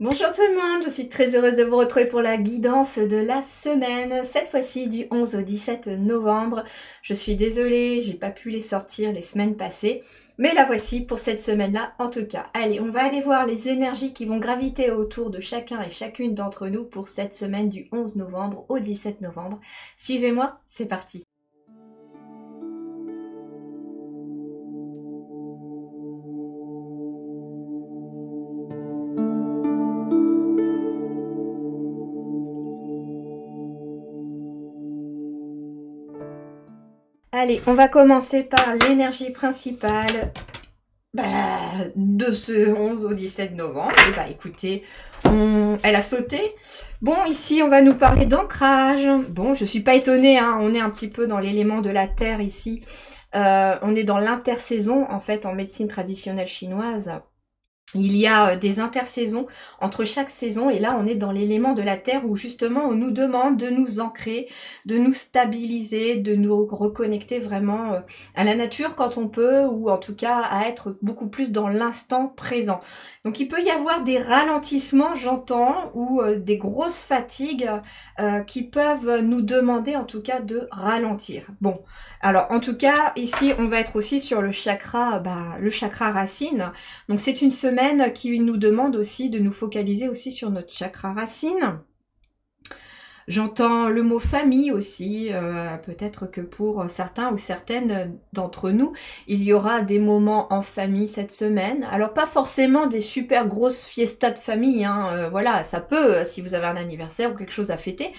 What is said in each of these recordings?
Bonjour tout le monde, je suis très heureuse de vous retrouver pour la guidance de la semaine, cette fois-ci du 11 au 17 novembre. Je suis désolée, j'ai pas pu les sortir les semaines passées, mais la voici pour cette semaine-là en tout cas. Allez, on va aller voir les énergies qui vont graviter autour de chacun et chacune d'entre nous pour cette semaine du 11 novembre au 17 novembre. Suivez-moi, c'est parti. Allez, on va commencer par l'énergie principale de ce 11 au 17 novembre. Et écoutez, elle a sauté. Bon, ici, on va nous parler d'ancrage. Bon, je suis pas étonnée, hein, on est un petit peu dans l'élément de la terre ici. On est dans l'intersaison, en fait, en médecine traditionnelle chinoise. Il y a des intersaisons entre chaque saison et là on est dans l'élément de la terre où justement on nous demande de nous ancrer, de nous stabiliser, de nous reconnecter vraiment à la nature quand on peut ou en tout cas à être beaucoup plus dans l'instant présent. Donc il peut y avoir des ralentissements, j'entends, ou des grosses fatigues qui peuvent nous demander en tout cas de ralentir. Bon, alors en tout cas ici on va être aussi sur le chakra racine. Donc c'est une semaine qui nous demande aussi de nous focaliser aussi sur notre chakra racine. J'entends le mot famille aussi, peut-être que pour certains ou certaines d'entre nous, il y aura des moments en famille cette semaine. Alors pas forcément des super grosses fiestas de famille, hein, voilà, ça peut, si vous avez un anniversaire ou quelque chose à fêter,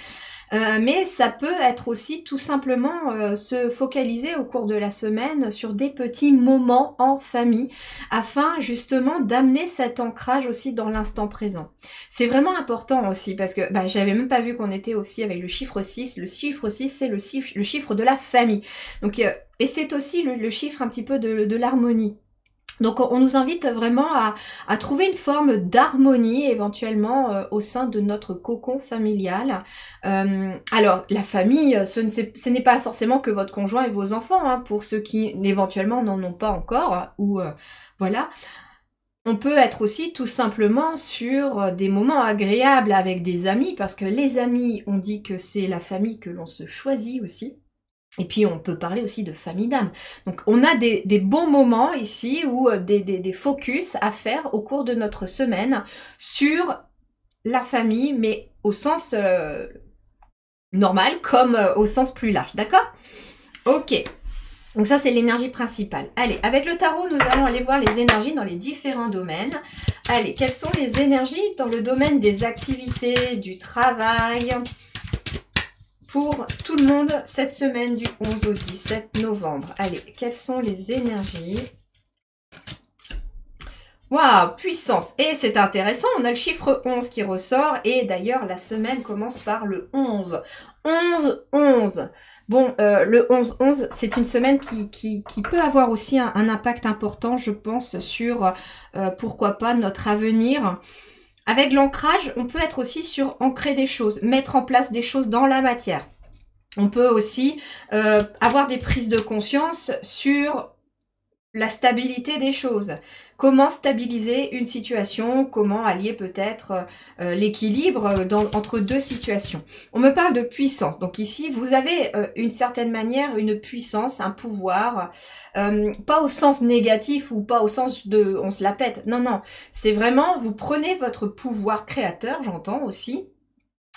mais ça peut être aussi tout simplement se focaliser au cours de la semaine sur des petits moments en famille afin justement d'amener cet ancrage aussi dans l'instant présent. C'est vraiment important aussi parce que j'avais même pas vu qu'on était aussi avec le chiffre 6. Le chiffre 6 c'est le chiffre de la famille. Donc et c'est aussi le chiffre un petit peu de l'harmonie. Donc on nous invite vraiment à trouver une forme d'harmonie éventuellement au sein de notre cocon familial. Alors la famille, ce n'est pas forcément que votre conjoint et vos enfants, hein, pour ceux qui éventuellement n'en ont pas encore, ou voilà. On peut être aussi tout simplement sur des moments agréables avec des amis, parce que les amis, on dit que c'est la famille que l'on se choisit aussi. Et puis on peut parler aussi de famille d'âme. Donc on a des bons moments ici ou des focus à faire au cours de notre semaine sur la famille, mais au sens normal comme au sens plus large, d'accord? Ok, donc ça c'est l'énergie principale. Allez, avec le tarot, nous allons aller voir les énergies dans les différents domaines. Allez, quelles sont les énergies dans le domaine des activités, du travail, pour tout le monde cette semaine du 11 au 17 novembre. Allez, quelles sont les énergies? Waouh, puissance. Et c'est intéressant, on a le chiffre 11 qui ressort. Et d'ailleurs, la semaine commence par le 11. 11. Bon, le 11, c'est une semaine qui peut avoir aussi un impact important, je pense, sur, pourquoi pas, notre avenir. Avec l'ancrage, on peut être aussi sur ancrer des choses, mettre en place des choses dans la matière. On peut aussi avoir des prises de conscience sur la stabilité des choses. Comment stabiliser une situation, comment allier peut-être l'équilibre entre deux situations. On me parle de puissance. Donc ici, vous avez une certaine manière une puissance, un pouvoir, pas au sens négatif ou pas au sens de on se la pète. Non, non. C'est vraiment, vous prenez votre pouvoir créateur, j'entends aussi.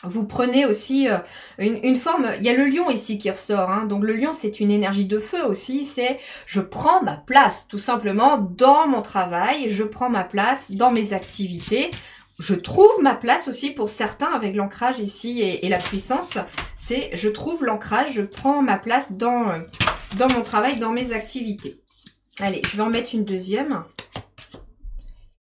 Vous prenez aussi une forme, il y a le lion ici qui ressort, hein, donc le lion c'est une énergie de feu aussi, c'est je prends ma place tout simplement dans mon travail, je prends ma place dans mes activités, je trouve ma place aussi pour certains avec l'ancrage ici et la puissance, c'est je trouve l'ancrage, je prends ma place dans mon travail, dans mes activités. Allez, je vais en mettre une deuxième.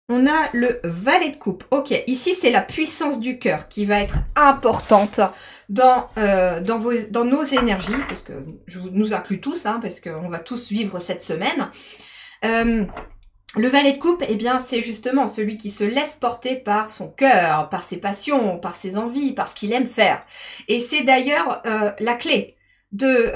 On a le valet de coupe. Ok, ici c'est la puissance du cœur qui va être importante dans nos énergies, parce que je nous inclus tous, hein, parce qu'on va tous vivre cette semaine. Le valet de coupe, eh bien, c'est justement celui qui se laisse porter par son cœur, par ses passions, par ses envies, par ce qu'il aime faire. Et c'est d'ailleurs la clé de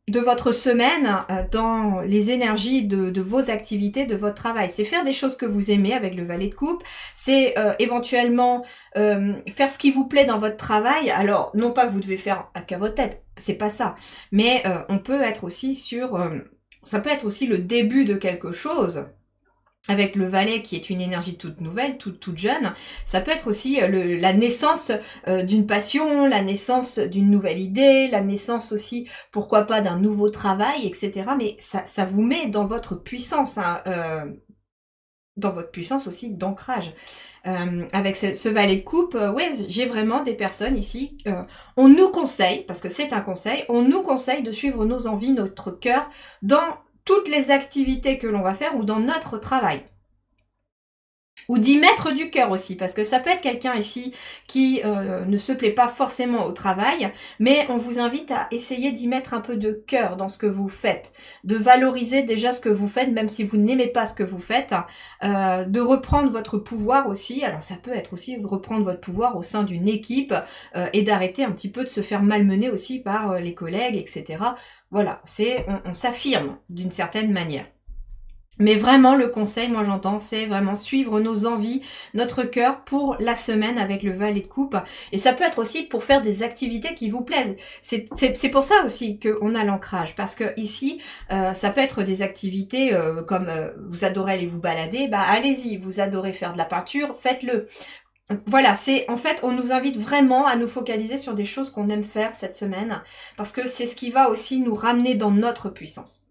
de votre semaine dans les énergies de vos activités, de votre travail. C'est faire des choses que vous aimez avec le valet de coupe. C'est éventuellement faire ce qui vous plaît dans votre travail. Alors, non pas que vous devez faire qu'à votre tête, c'est pas ça. Mais on peut être aussi sur... ça peut être aussi le début de quelque chose. Avec le valet qui est une énergie toute nouvelle, toute jeune, ça peut être aussi la naissance d'une passion, la naissance d'une nouvelle idée, la naissance aussi, pourquoi pas, d'un nouveau travail, etc. Mais ça vous met dans votre puissance, hein, dans votre puissance aussi d'ancrage. Avec ce valet de coupe, ouais, j'ai vraiment des personnes ici, on nous conseille, parce que c'est un conseil, on nous conseille de suivre nos envies, notre cœur, dans toutes les activités que l'on va faire ou dans notre travail. Ou d'y mettre du cœur aussi, parce que ça peut être quelqu'un ici qui ne se plaît pas forcément au travail, mais on vous invite à essayer d'y mettre un peu de cœur dans ce que vous faites, de valoriser déjà ce que vous faites, même si vous n'aimez pas ce que vous faites, de reprendre votre pouvoir aussi. Alors ça peut être aussi reprendre votre pouvoir au sein d'une équipe et d'arrêter un petit peu de se faire malmener aussi par les collègues, etc. Voilà, on s'affirme d'une certaine manière. Mais vraiment, le conseil, moi j'entends, c'est vraiment suivre nos envies, notre cœur pour la semaine avec le valet de coupe. Et ça peut être aussi pour faire des activités qui vous plaisent. C'est pour ça aussi qu'on a l'ancrage. Parce que ici, ça peut être des activités comme vous adorez aller vous balader, bah allez-y, vous adorez faire de la peinture, faites-le. Voilà, en fait, on nous invite vraiment à nous focaliser sur des choses qu'on aime faire cette semaine. Parce que c'est ce qui va aussi nous ramener dans notre puissance.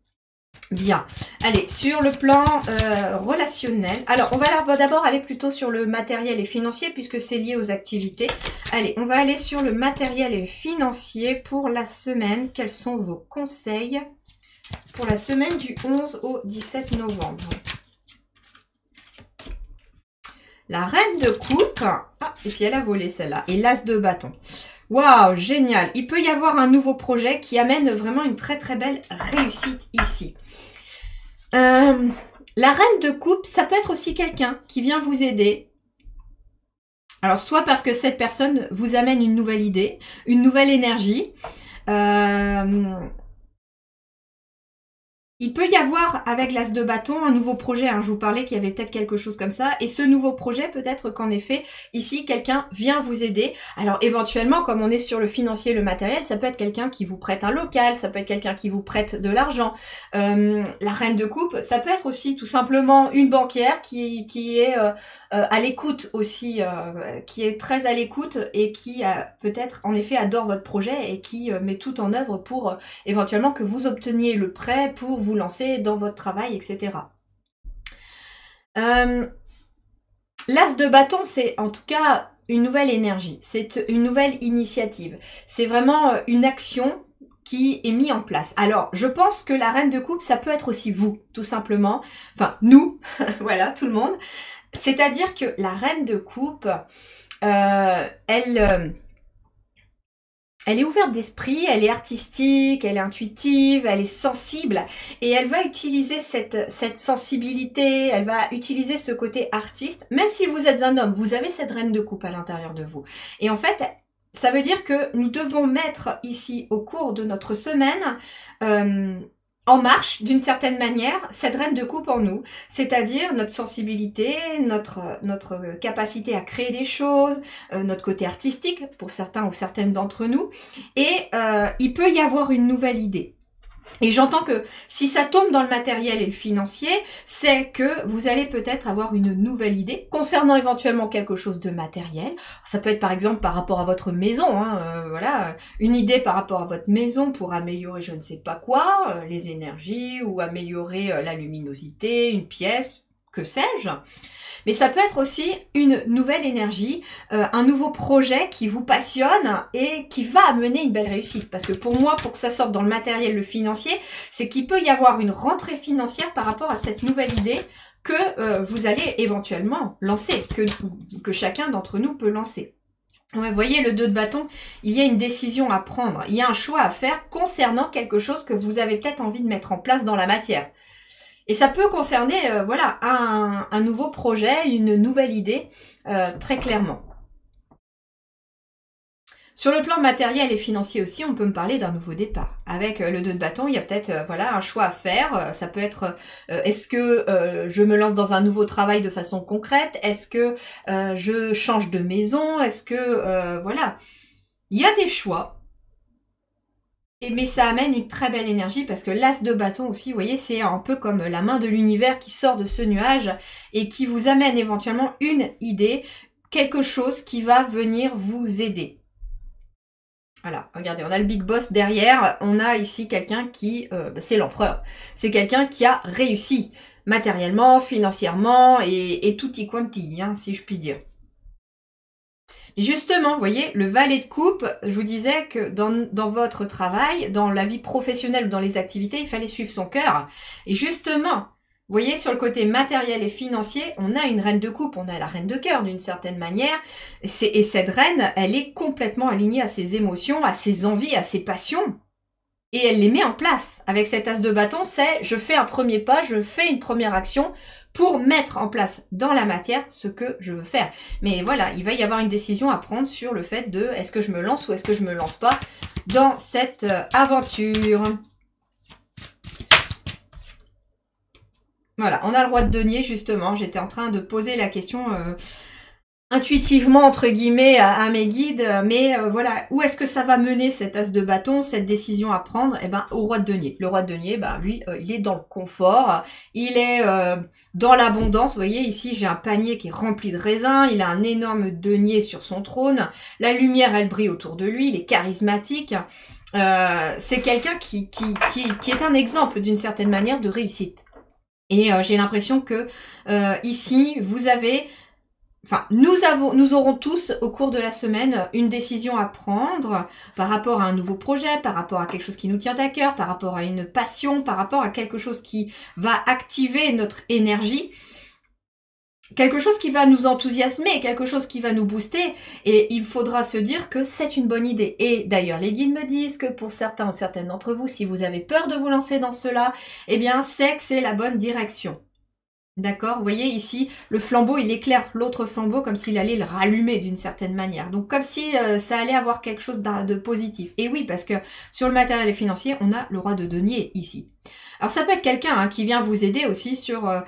Bien. Allez, sur le plan relationnel. Alors, on va d'abord aller plutôt sur le matériel et financier puisque c'est lié aux activités. Allez, on va aller sur le matériel et financier pour la semaine. Quels sont vos conseils pour la semaine du 11 au 17 novembre? La reine de coupe. Ah, et puis elle a volé celle-là. Et l'as de bâton. Waouh, génial. Il peut y avoir un nouveau projet qui amène vraiment une très très belle réussite ici. La reine de coupe, ça peut être aussi quelqu'un qui vient vous aider. Alors, soit parce que cette personne vous amène une nouvelle idée, une nouvelle énergie. Il peut y avoir, avec l'as de bâton, un nouveau projet. Je vous parlais qu'il y avait peut-être quelque chose comme ça. Et ce nouveau projet, peut-être qu'en effet, ici, quelqu'un vient vous aider. Alors, éventuellement, comme on est sur le financier, le matériel, ça peut être quelqu'un qui vous prête un local, ça peut être quelqu'un qui vous prête de l'argent. La reine de coupe, ça peut être aussi tout simplement une banquière qui est à l'écoute aussi, qui est très à l'écoute et qui peut-être, en effet, adore votre projet et qui met tout en œuvre pour éventuellement que vous obteniez le prêt pour vous lancer dans votre travail, etc. L'as de bâton, c'est en tout cas une nouvelle énergie, c'est une nouvelle initiative. C'est vraiment une action qui est mise en place. Alors, je pense que la reine de coupe, ça peut être aussi vous, tout simplement. Enfin, nous, voilà, tout le monde. C'est-à-dire que la reine de coupe, elle est ouverte d'esprit, elle est artistique, elle est intuitive, elle est sensible et elle va utiliser cette sensibilité, elle va utiliser ce côté artiste. Même si vous êtes un homme, vous avez cette reine de coupe à l'intérieur de vous. Et en fait, ça veut dire que nous devons mettre ici, au cours de notre semaine, en marche, d'une certaine manière, cette reine de coupe en nous, c'est-à-dire notre sensibilité, notre capacité à créer des choses, notre côté artistique pour certains ou certaines d'entre nous, et il peut y avoir une nouvelle idée. Et j'entends que si ça tombe dans le matériel et le financier, c'est que vous allez peut-être avoir une nouvelle idée concernant éventuellement quelque chose de matériel. Ça peut être par exemple par rapport à votre maison, voilà, une idée par rapport à votre maison pour améliorer je ne sais pas quoi, les énergies ou améliorer la luminosité, une pièce, que sais-je. Mais ça peut être aussi une nouvelle énergie, un nouveau projet qui vous passionne et qui va amener une belle réussite. Parce que pour moi, pour que ça sorte dans le matériel, le financier, c'est qu'il peut y avoir une rentrée financière par rapport à cette nouvelle idée que vous allez éventuellement lancer, que chacun d'entre nous peut lancer. Ouais, vous voyez, le 2 de bâton, il y a une décision à prendre, il y a un choix à faire concernant quelque chose que vous avez peut-être envie de mettre en place dans la matière. Et ça peut concerner, voilà, un nouveau projet, une nouvelle idée, très clairement. Sur le plan matériel et financier aussi, on peut me parler d'un nouveau départ. Avec le 2 de bâton, il y a peut-être voilà un choix à faire. Ça peut être est-ce que je me lance dans un nouveau travail de façon concrète? Est-ce que je change de maison? Est-ce que voilà, il y a des choix. Mais ça amène une très belle énergie parce que l'as de bâton aussi, vous voyez, c'est un peu comme la main de l'univers qui sort de ce nuage et qui vous amène éventuellement une idée, quelque chose qui va venir vous aider. Voilà, regardez, on a le Big Boss derrière, on a ici quelqu'un qui, c'est l'empereur, c'est quelqu'un qui a réussi matériellement, financièrement et tutti quanti, hein, si je puis dire. Justement, vous voyez, le valet de coupe, je vous disais que dans votre travail, dans la vie professionnelle ou dans les activités, il fallait suivre son cœur. Et justement, vous voyez, sur le côté matériel et financier, on a une reine de coupe, on a la reine de cœur d'une certaine manière. Et cette reine, elle est complètement alignée à ses émotions, à ses envies, à ses passions. Et elle les met en place. Avec cet as de bâton, c'est je fais un premier pas, je fais une première action pour mettre en place dans la matière ce que je veux faire. Mais voilà, il va y avoir une décision à prendre sur le fait de est-ce que je me lance ou est-ce que je me lance pas dans cette aventure. Voilà, on a le roi de denier justement. J'étais en train de poser la question intuitivement entre guillemets à mes guides, mais voilà, où est-ce que ça va mener cet as de bâton, cette décision à prendre? Eh ben au roi de denier. Le roi de denier, ben lui, il est dans le confort, il est dans l'abondance. Vous voyez ici, j'ai un panier qui est rempli de raisins, il a un énorme denier sur son trône, la lumière elle brille autour de lui, il est charismatique. C'est quelqu'un qui est un exemple d'une certaine manière de réussite. Et j'ai l'impression que ici, vous avez enfin, nous aurons tous au cours de la semaine une décision à prendre par rapport à un nouveau projet, par rapport à quelque chose qui nous tient à cœur, par rapport à une passion, par rapport à quelque chose qui va activer notre énergie, quelque chose qui va nous enthousiasmer, quelque chose qui va nous booster, et il faudra se dire que c'est une bonne idée. Et d'ailleurs, les guides me disent que pour certains ou certaines d'entre vous, si vous avez peur de vous lancer dans cela, eh bien, c'est que c'est la bonne direction. D'accord, vous voyez ici, le flambeau, il éclaire l'autre flambeau comme s'il allait le rallumer d'une certaine manière. Donc comme si ça allait avoir quelque chose de positif. Et oui, parce que sur le matériel et financier, on a le roi de denier ici. Alors ça peut être quelqu'un qui vient vous aider aussi sur...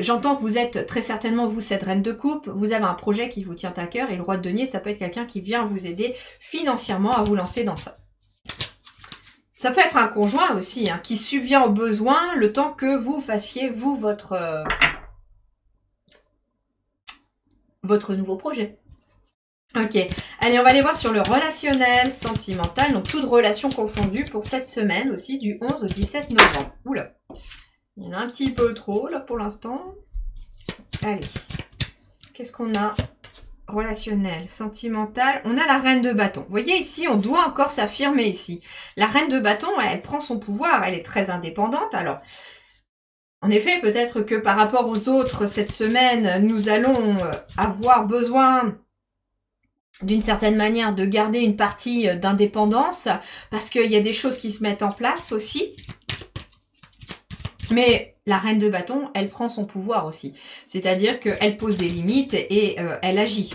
j'entends que vous êtes très certainement, vous, cette reine de coupe, vous avez un projet qui vous tient à cœur, et le roi de denier, ça peut être quelqu'un qui vient vous aider financièrement à vous lancer dans ça. Ça peut être un conjoint aussi, qui subvient aux besoins le temps que vous fassiez, vous, votre nouveau projet. Ok, allez, on va aller voir sur le relationnel, sentimental, donc toute relation confondue pour cette semaine aussi, du 11 au 17 novembre. Oula, il y en a un petit peu trop là pour l'instant. Allez, qu'est-ce qu'on a? Relationnel, sentimental, on a la reine de bâton. Vous voyez ici, on doit encore s'affirmer ici. La reine de bâton, elle prend son pouvoir, elle est très indépendante. Alors, en effet, peut-être que par rapport aux autres, cette semaine, nous allons avoir besoin d'une certaine manière de garder une partie d'indépendance parce qu'il y a des choses qui se mettent en place aussi. Mais la reine de bâton, elle prend son pouvoir aussi. C'est-à-dire qu'elle pose des limites et elle agit.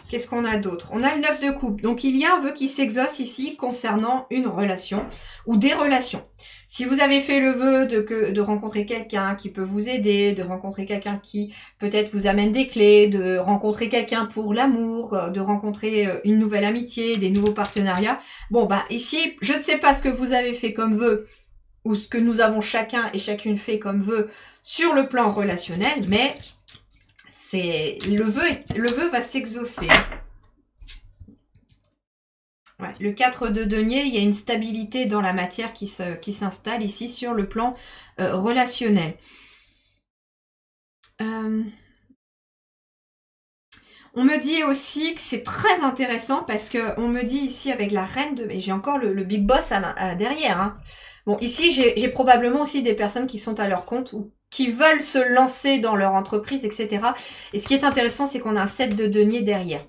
Qu'est-ce qu'on a d'autre? On a le 9 de coupe. Donc, il y a un vœu qui s'exauce ici concernant une relation ou des relations. Si vous avez fait le vœu de rencontrer quelqu'un qui peut vous aider, de rencontrer quelqu'un qui peut-être vous amène des clés, de rencontrer quelqu'un pour l'amour, de rencontrer une nouvelle amitié, des nouveaux partenariats. Bon, bah ici, je ne sais pas ce que vous avez fait comme vœu ou ce que nous avons chacun et chacune fait comme vœu sur le plan relationnel, mais c'est le vœu va s'exaucer. Ouais, le 4 de denier, il y a une stabilité dans la matière qui s'installe ici sur le plan relationnel. On me dit aussi que c'est très intéressant parce que on me dit ici avec la reine de... Et j'ai encore le Big Boss derrière. Hein. Bon, ici, j'ai probablement aussi des personnes qui sont à leur compte ou qui veulent se lancer dans leur entreprise, etc. Et ce qui est intéressant, c'est qu'on a un 7 de denier derrière.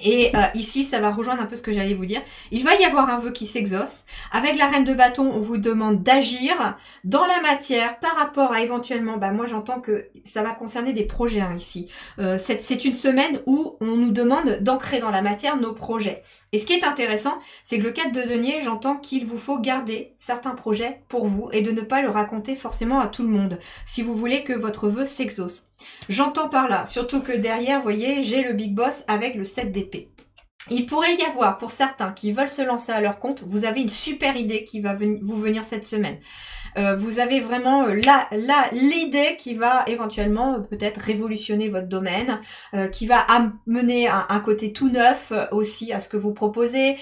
Et ici, ça va rejoindre un peu ce que j'allais vous dire. Il va y avoir un vœu qui s'exauce. Avec la reine de bâton, on vous demande d'agir dans la matière par rapport à éventuellement, moi j'entends que ça va concerner des projets ici. C'est une semaine où on nous demande d'ancrer dans la matière nos projets. Et ce qui est intéressant, c'est que le 4 de denier, j'entends qu'il vous faut garder certains projets pour vous et de ne pas le raconter forcément à tout le monde si vous voulez que votre vœu s'exauce. J'entends par là, surtout que derrière, vous voyez, j'ai le Big Boss avec le 7 d'épée. Il pourrait y avoir, pour certains qui veulent se lancer à leur compte, vous avez une super idée qui va vous venir cette semaine. Vous avez vraiment l'idée qui va éventuellement peut-être révolutionner votre domaine, qui va amener un côté tout neuf aussi à ce que vous proposez.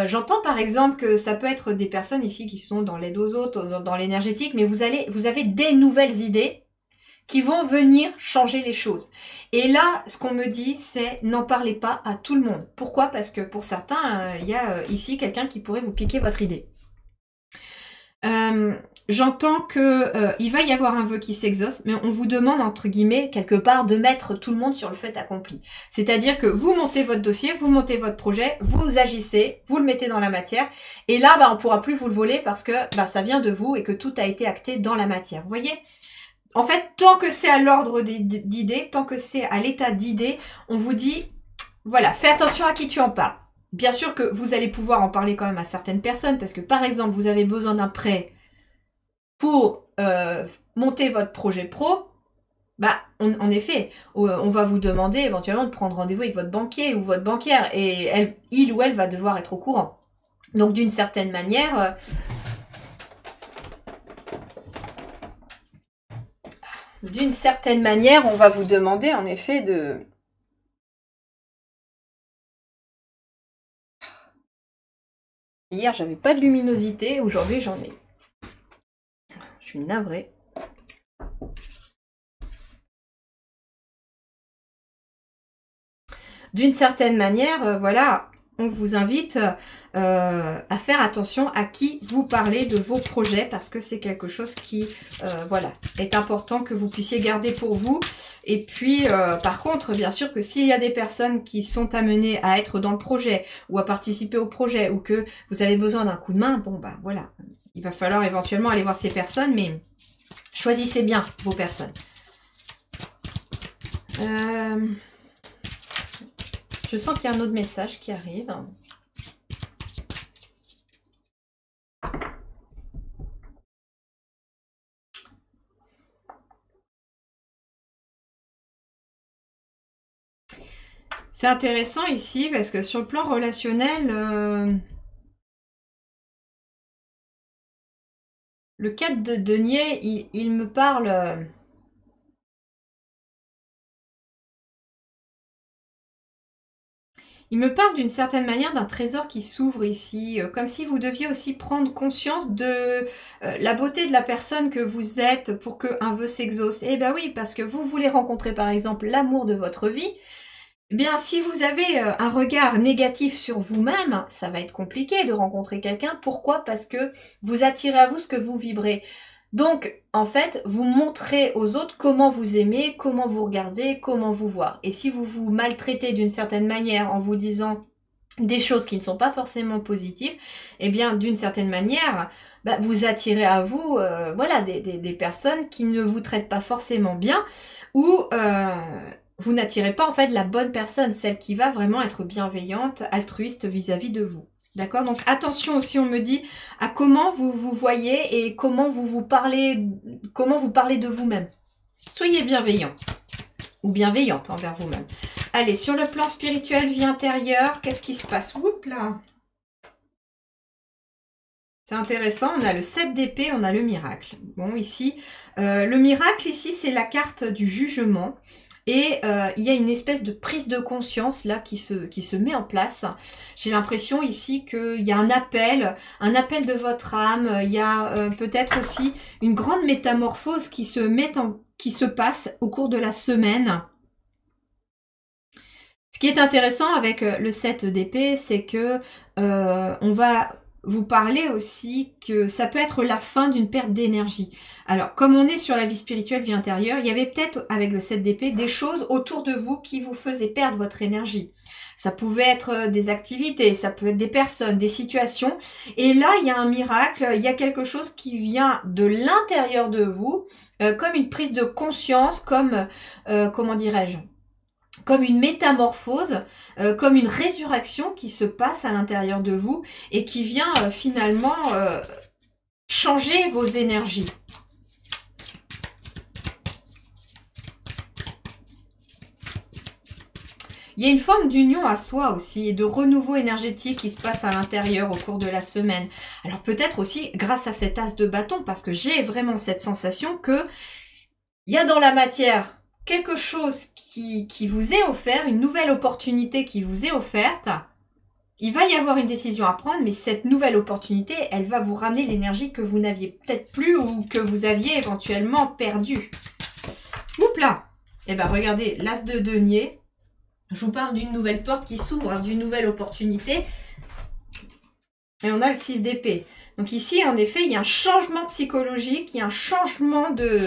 J'entends par exemple que ça peut être des personnes ici qui sont dans l'aide aux autres, dans l'énergétique, mais vous avez des nouvelles idées qui vont venir changer les choses. Et là, ce qu'on me dit, c'est n'en parlez pas à tout le monde. Pourquoi? Parce que pour certains, il y a ici quelqu'un qui pourrait vous piquer votre idée. J'entends que il va y avoir un vœu qui s'exauce, mais on vous demande, entre guillemets, quelque part, de mettre tout le monde sur le fait accompli. C'est-à-dire que vous montez votre dossier, vous montez votre projet, vous agissez, vous le mettez dans la matière, et là, on pourra plus vous le voler parce que ça vient de vous et que tout a été acté dans la matière. Vous voyez? En fait, tant que c'est à l'ordre d'idées, tant que c'est à l'état d'idées, on vous dit, voilà, fais attention à qui tu en parles. Bien sûr que vous allez pouvoir en parler quand même à certaines personnes, parce que par exemple, vous avez besoin d'un prêt pour monter votre projet pro, en effet, on va vous demander éventuellement de prendre rendez-vous avec votre banquier ou votre banquière, et il ou elle va devoir être au courant. Donc d'une certaine manière... on va vous demander en effet de... Hier, j'avais pas de luminosité, aujourd'hui j'en ai. Je suis navrée. D'une certaine manière, voilà, on vous invite à faire attention à qui vous parlez de vos projets parce que c'est quelque chose qui, est important que vous puissiez garder pour vous. Et puis, par contre, bien sûr que s'il y a des personnes qui sont amenées à être dans le projet ou à participer au projet ou que vous avez besoin d'un coup de main, voilà, il va falloir éventuellement aller voir ces personnes, mais choisissez bien vos personnes. Je sens qu'il y a un autre message qui arrive. C'est intéressant ici parce que sur le plan relationnel, le 4 de denier, il me parle... Il me parle d'une certaine manière d'un trésor qui s'ouvre ici, comme si vous deviez aussi prendre conscience de la beauté de la personne que vous êtes pour qu'un vœu s'exauce. Eh bien oui, parce que vous voulez rencontrer par exemple l'amour de votre vie. Eh bien, si vous avez un regard négatif sur vous-même, ça va être compliqué de rencontrer quelqu'un. Pourquoi? Parce que vous attirez à vous ce que vous vibrez. Donc, en fait, vous montrez aux autres comment vous aimez, comment vous regardez, comment vous voir. Et si vous vous maltraitez d'une certaine manière en vous disant des choses qui ne sont pas forcément positives, eh bien, d'une certaine manière, vous attirez à vous des personnes qui ne vous traitent pas forcément bien ou... vous n'attirez pas en fait la bonne personne, celle qui va vraiment être bienveillante, altruiste vis-à-vis de vous. D'accord? Donc attention aussi, on me dit, à comment vous vous voyez et comment vous parlez de vous-même. Soyez bienveillant ou bienveillante envers vous-même. Allez, sur le plan spirituel, vie intérieure, qu'est-ce qui se passe? Oups là! C'est intéressant, on a le 7 d'épée, on a le miracle. Bon, ici, le miracle, ici, c'est la carte du jugement. Et il y a une espèce de prise de conscience là qui se met en place. J'ai l'impression ici qu'il y a un appel de votre âme. Il y a peut-être aussi une grande métamorphose qui se passe au cours de la semaine. Ce qui est intéressant avec le 7 d'épée, c'est que on va vous parler aussi que ça peut être la fin d'une perte d'énergie. Alors, comme on est sur la vie spirituelle, vie intérieure, il y avait peut-être, avec le 7 d'épée, des choses autour de vous qui vous faisaient perdre votre énergie. Ça pouvait être des activités, ça peut être des personnes, des situations. Et là, il y a un miracle, il y a quelque chose qui vient de l'intérieur de vous, comme une prise de conscience, comme, comment dirais-je, comme une métamorphose, comme une résurrection qui se passe à l'intérieur de vous et qui vient finalement changer vos énergies. Il y a une forme d'union à soi aussi et de renouveau énergétique qui se passe à l'intérieur au cours de la semaine. Alors peut-être aussi grâce à cet as de bâton, parce que j'ai vraiment cette sensation que il y a dans la matière quelque chose qui vous est offert, une nouvelle opportunité qui vous est offerte. Il va y avoir une décision à prendre, mais cette nouvelle opportunité, elle va vous ramener l'énergie que vous n'aviez peut-être plus ou que vous aviez éventuellement perdue. Oups là! Eh ben regardez, l'as de denier. Je vous parle d'une nouvelle porte qui s'ouvre, hein, d'une nouvelle opportunité. Et on a le 6 d'épée. Donc ici, en effet, il y a un changement psychologique, il y a un changement de...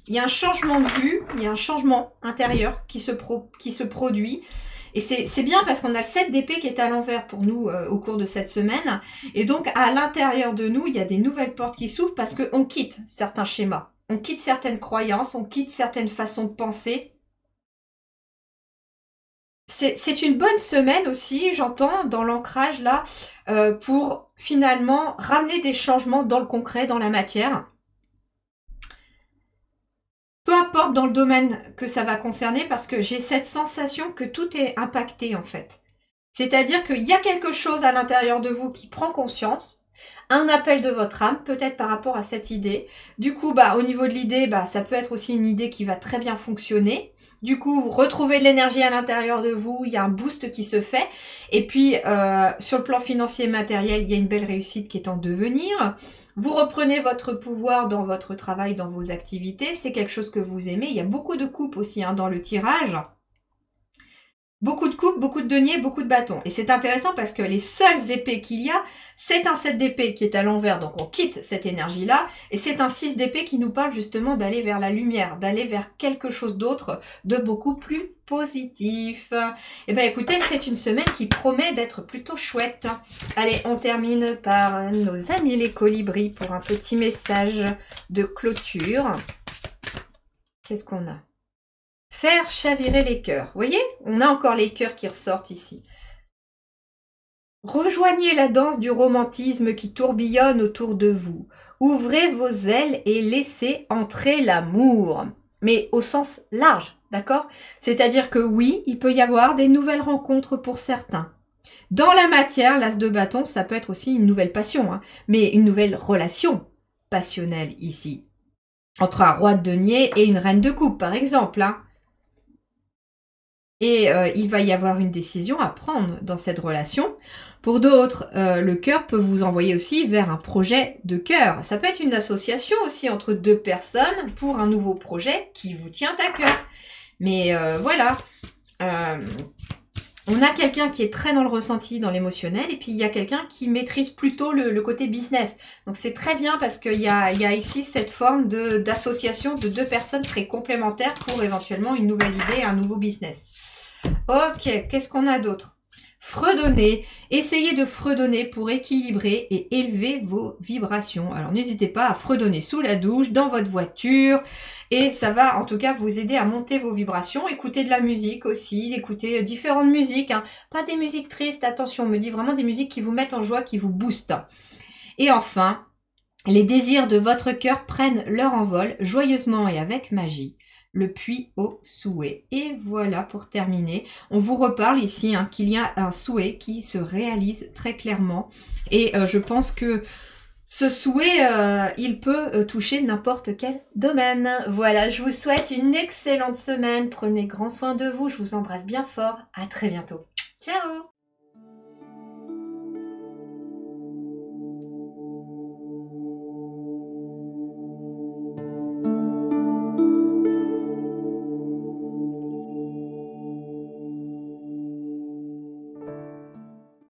Il y a un changement de vue, il y a un changement intérieur qui se produit. Et c'est bien parce qu'on a le 7 d'épée qui est à l'envers pour nous au cours de cette semaine. Et donc, à l'intérieur de nous, il y a des nouvelles portes qui s'ouvrent parce qu'on quitte certains schémas. On quitte certaines croyances, on quitte certaines façons de penser. C'est une bonne semaine aussi, j'entends, dans l'ancrage là, pour finalement ramener des changements dans le concret, dans la matière. Peu importe dans le domaine que ça va concerner, parce que j'ai cette sensation que tout est impacté en fait. C'est-à-dire qu'il y a quelque chose à l'intérieur de vous qui prend conscience, un appel de votre âme, peut-être par rapport à cette idée. Du coup, au niveau de l'idée, ça peut être aussi une idée qui va très bien fonctionner. Du coup, vous retrouvez de l'énergie à l'intérieur de vous, il y a un boost qui se fait. Et puis, sur le plan financier et matériel, il y a une belle réussite qui est en devenir. Vous reprenez votre pouvoir dans votre travail, dans vos activités. C'est quelque chose que vous aimez. Il y a beaucoup de coupes aussi dans le tirage. Beaucoup de coupes, beaucoup de deniers, beaucoup de bâtons. Et c'est intéressant parce que les seules épées qu'il y a, c'est un 7 d'épée qui est à l'envers, donc on quitte cette énergie-là. Et c'est un 6 d'épée qui nous parle justement d'aller vers la lumière, d'aller vers quelque chose d'autre, de beaucoup plus positif. Et bien écoutez, c'est une semaine qui promet d'être plutôt chouette. Allez, on termine par nos amis les colibris pour un petit message de clôture. Qu'est-ce qu'on a ? Faire chavirer les cœurs. Vous voyez, on a encore les cœurs qui ressortent ici. Rejoignez la danse du romantisme qui tourbillonne autour de vous. Ouvrez vos ailes et laissez entrer l'amour. Mais au sens large, d'accord? C'est-à-dire que oui, il peut y avoir des nouvelles rencontres pour certains. Dans la matière, l'as de bâton, ça peut être aussi une nouvelle passion, hein, mais une nouvelle relation passionnelle ici. Entre un roi de denier et une reine de coupe, par exemple, hein. Et il va y avoir une décision à prendre dans cette relation. Pour d'autres, le cœur peut vous envoyer aussi vers un projet de cœur. Ça peut être une association aussi entre deux personnes pour un nouveau projet qui vous tient à cœur. Mais voilà, on a quelqu'un qui est très dans le ressenti, dans l'émotionnel, et puis il y a quelqu'un qui maîtrise plutôt le côté business. Donc c'est très bien parce qu'il y a ici cette forme d'association de deux personnes très complémentaires pour éventuellement une nouvelle idée, un nouveau business. Ok, qu'est-ce qu'on a d'autre? Fredonner. Essayez de fredonner pour équilibrer et élever vos vibrations. Alors n'hésitez pas à fredonner sous la douche, dans votre voiture, et ça va en tout cas vous aider à monter vos vibrations. Écoutez de la musique aussi, écoutez différentes musiques, hein. Pas des musiques tristes, attention, on me dit vraiment des musiques qui vous mettent en joie, qui vous boostent. Et enfin, les désirs de votre cœur prennent leur envol joyeusement et avec magie. Le puits au souhait. Et voilà pour terminer. On vous reparle ici qu'il y a un souhait qui se réalise très clairement. Et je pense que ce souhait, il peut toucher n'importe quel domaine. Voilà, je vous souhaite une excellente semaine. Prenez grand soin de vous. Je vous embrasse bien fort. À très bientôt. Ciao!